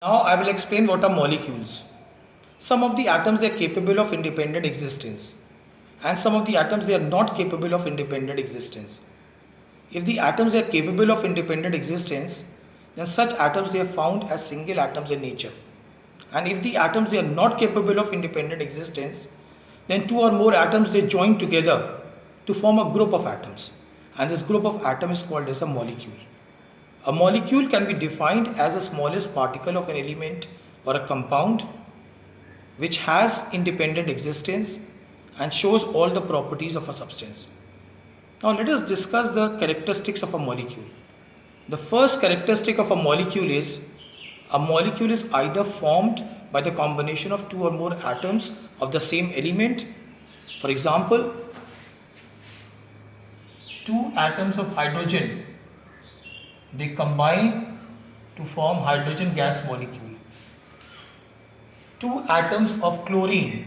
Now I will explain what are molecules. Some of the atoms they are capable of independent existence and some of the atoms they are not capable of independent existence. If the atoms are capable of independent existence, then such atoms they are found as single atoms in nature. And if the atoms they are not capable of independent existence, then two or more atoms they join together to form a group of atoms. And this group of atoms is called as a molecule. A molecule can be defined as the smallest particle of an element or a compound which has independent existence and shows all the properties of a substance. Now let us discuss the characteristics of a molecule. The first characteristic of a molecule is either formed by the combination of two or more atoms of the same element. For example, two atoms of hydrogen, they combine to form hydrogen gas molecule. Two atoms of chlorine,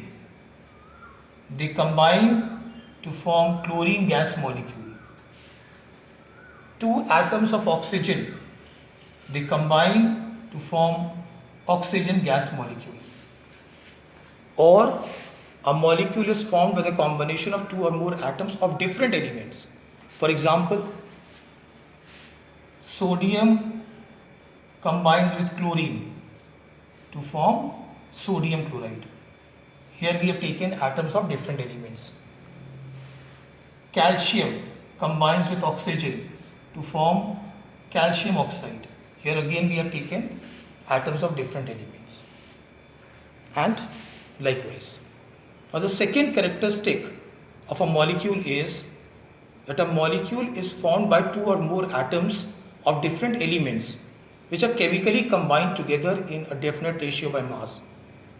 they combine to form chlorine gas molecule. Two atoms of oxygen, they combine to form oxygen gas molecule. Or a molecule is formed by the combination of two or more atoms of different elements. For example, sodium combines with chlorine to form sodium chloride. Here we have taken atoms of different elements. Calcium combines with oxygen to form calcium oxide. Here again we have taken atoms of different elements. And likewise. Now the second characteristic of a molecule is that a molecule is formed by two or more atoms of different elements which are chemically combined together in a definite ratio by mass.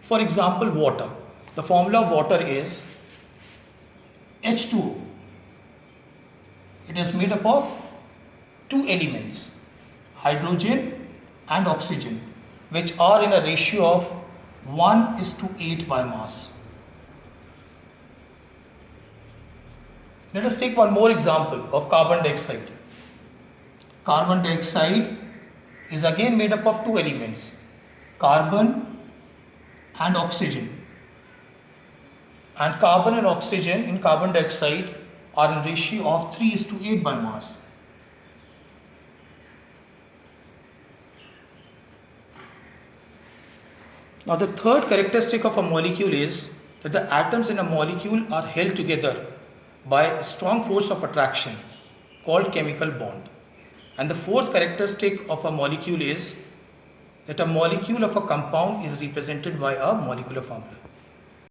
For example, water. The formula of water is H2O. It is made up of two elements, hydrogen and oxygen, which are in a ratio of 1:8 by mass. Let us take one more example of carbon dioxide. Carbon dioxide is again made up of two elements, carbon and oxygen. And carbon and oxygen in carbon dioxide are in ratio of 3:8 by mass. Now the third characteristic of a molecule is that the atoms in a molecule are held together by a strong force of attraction called chemical bond. And the fourth characteristic of a molecule is that a molecule of a compound is represented by a molecular formula.